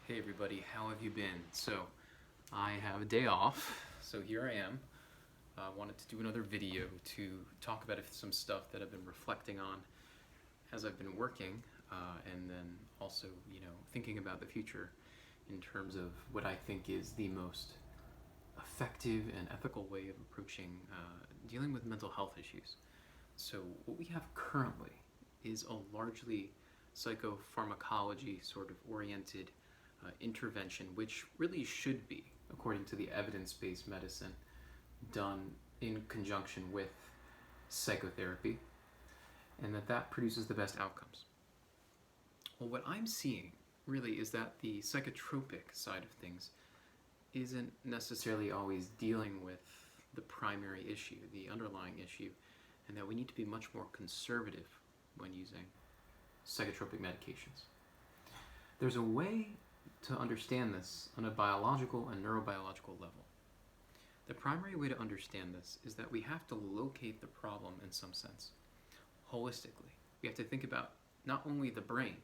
Hey everybody, how have you been? So, I have a day off, so here I am. I wanted to do another video to talk about some stuff that I've been reflecting on as I've been working, and then also, thinking about the future in terms of what I think is the most effective and ethical way of approaching dealing with mental health issues. So, what we have currently is a largely psychopharmacology sort of oriented intervention, which really should be, according to the evidence-based medicine, done in conjunction with psychotherapy, and that produces the best outcomes. Well, what I'm seeing really is that the psychotropic side of things isn't necessarily always dealing with the primary issue, the underlying issue, and that we need to be much more conservative when using psychotropic medications. There's a way to understand this on a biological and neurobiological level. The primary way to understand this is that we have to locate the problem in some sense, holistically. We have to think about not only the brain,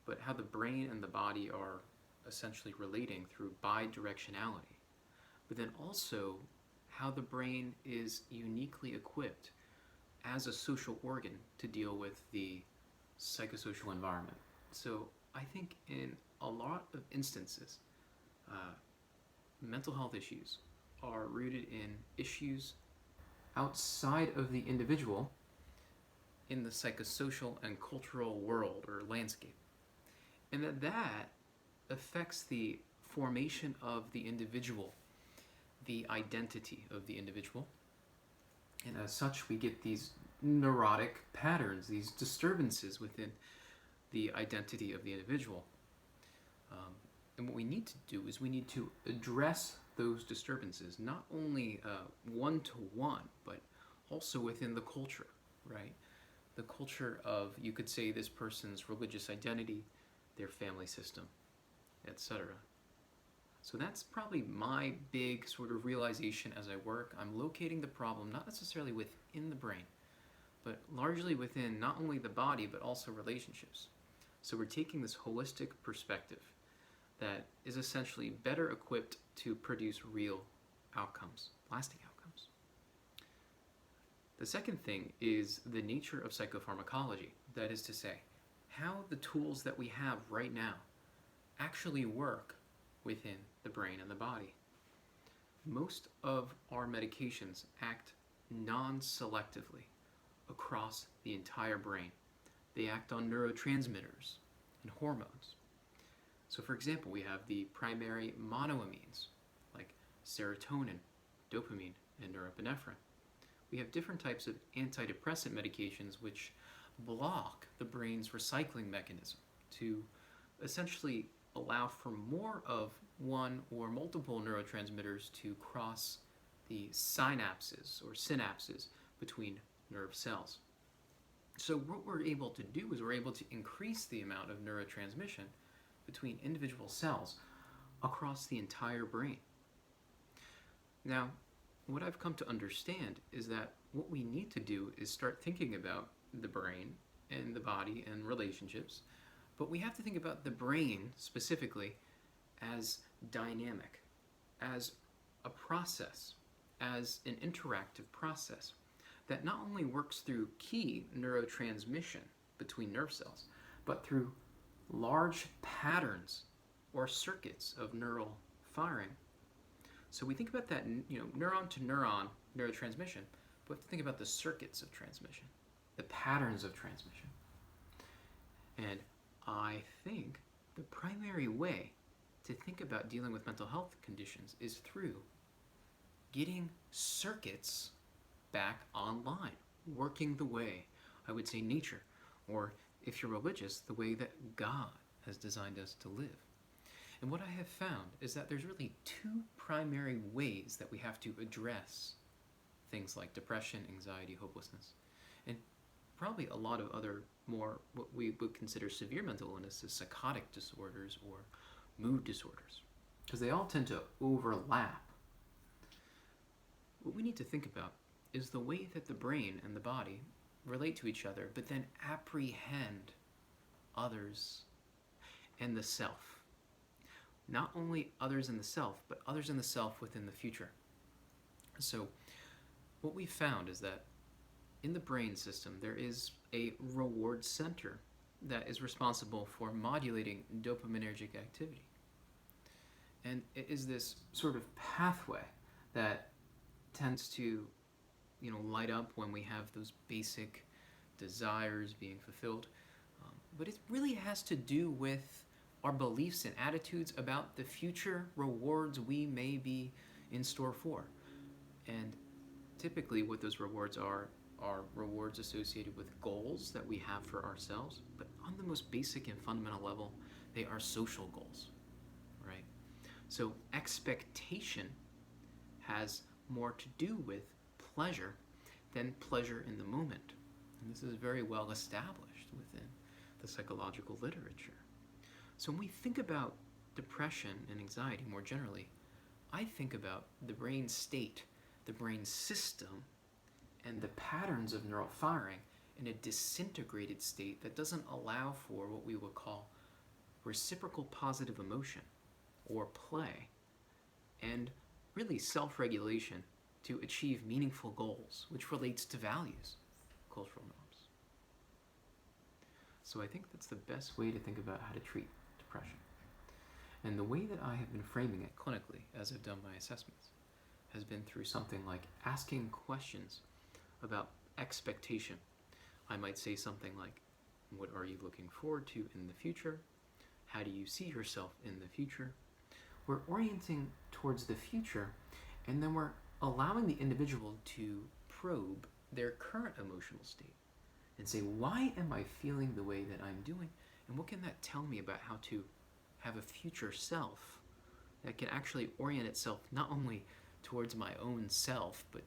but how the brain and the body are essentially relating through bidirectionality, but then also how the brain is uniquely equipped as a social organ to deal with the psychosocial environment. So I think in a lot of instances, mental health issues are rooted in issues outside of the individual in the psychosocial and cultural world or landscape. And that affects the formation of the individual, the identity of the individual. And as such, we get these neurotic patterns, these disturbances within the identity of the individual. And what we need to do is we need to address those disturbances, not only one-to-one, but also within the culture, right? The culture of, you could say, this person's religious identity, their family system, etc. So that's probably my big sort of realization as I work. I'm locating the problem not necessarily within the brain, but largely within not only the body, but also relationships. So we're taking this holistic perspective that is essentially better equipped to produce real outcomes, lasting outcomes. The second thing is the nature of psychopharmacology. That is to say, how the tools that we have right now actually work within the brain and the body. Most of our medications act non-selectively across the entire brain. They act on neurotransmitters and hormones. So for example, we have the primary monoamines, like serotonin, dopamine, and norepinephrine. We have different types of antidepressant medications which block the brain's recycling mechanism to essentially allow for more of one or multiple neurotransmitters to cross the synapses or synapses between nerve cells. So what we're able to do is we're able to increase the amount of neurotransmission between individual cells across the entire brain. Now, what I've come to understand is that what we need to do is start thinking about the brain and the body and relationships, but we have to think about the brain specifically as dynamic, as a process, as an interactive process that not only works through key neurotransmission between nerve cells, but through large patterns or circuits of neural firing. So we think about that, neuron to neuron neurotransmission, but we have to think about the circuits of transmission, the patterns of transmission. And I think the primary way to think about dealing with mental health conditions is through getting circuits back online, working the way, I would say, nature, or if you're religious, the way that God has designed us to live. And what I have found is that there's really two primary ways that we have to address things like depression, anxiety, hopelessness, and probably a lot of other more what we would consider severe mental illnesses, psychotic disorders or mood disorders, because they all tend to overlap. What we need to think about is the way that the brain and the body relate to each other, but then apprehend others and the self. not only others in the self, but others in the self within the future. So what we found is that in the brain system, there is a reward center that is responsible for modulating dopaminergic activity. And it is this sort of pathway that tends to, light up when we have those basic desires being fulfilled. But it really has to do with our beliefs and attitudes about the future rewards we may be in store for. And typically what those rewards are rewards associated with goals that we have for ourselves, but on the most basic and fundamental level, they are social goals, right? So expectation has more to do with pleasure than pleasure in the moment. And this is very well established within the psychological literature. So when we think about depression and anxiety more generally, I think about the brain state, the brain system, and the patterns of neural firing in a disintegrated state that doesn't allow for what we would call reciprocal positive emotion or play, and really self-regulation to achieve meaningful goals, which relates to values, cultural norms. So I think that's the best way to think about how to treat depression. And the way that I have been framing it clinically, as I've done my assessments, has been through something like asking questions about expectation. I might say something like, what are you looking forward to in the future? How do you see yourself in the future? We're orienting towards the future, and then we're allowing the individual to probe their current emotional state and say, why am I feeling the way that I'm doing? And what can that tell me about how to have a future self that can actually orient itself not only towards my own self, but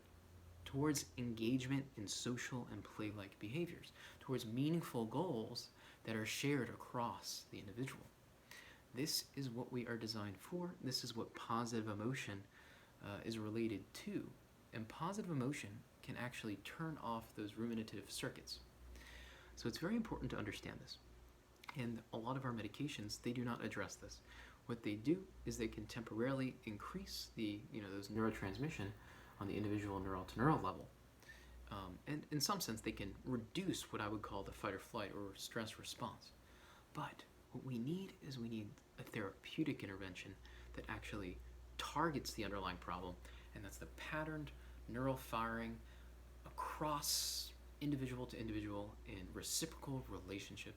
towards engagement in social and play-like behaviors, towards meaningful goals that are shared across the individual. This is what we are designed for. This is what positive emotion is related to. And positive emotion can actually turn off those ruminative circuits. So it's very important to understand this. And a lot of our medications, they do not address this. What they do is they can temporarily increase the, those neurotransmission on the individual neural-to-neural level. And in some sense, they can reduce what I would call the fight or flight or stress response. But what we need is a therapeutic intervention that actually targets the underlying problem, and that's the patterned neural firing across individual to individual in reciprocal relationship,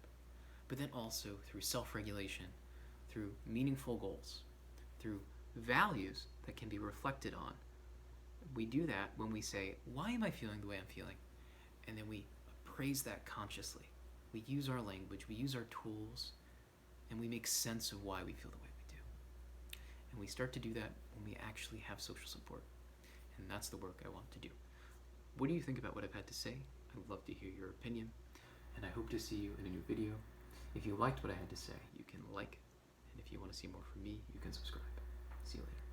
but then also through self-regulation, through meaningful goals, through values that can be reflected on. We do that when we say, why am I feeling the way I'm feeling? And then we appraise that consciously. We use our language, we use our tools, and we make sense of why we feel the way we do. And we start to do that when we actually have social support. And that's the work I want to do. What do you think about what I've had to say? I would love to hear your opinion, and I hope to see you in a new video. If you liked what I had to say, you can like, and if you want to see more from me, you can subscribe. See you later.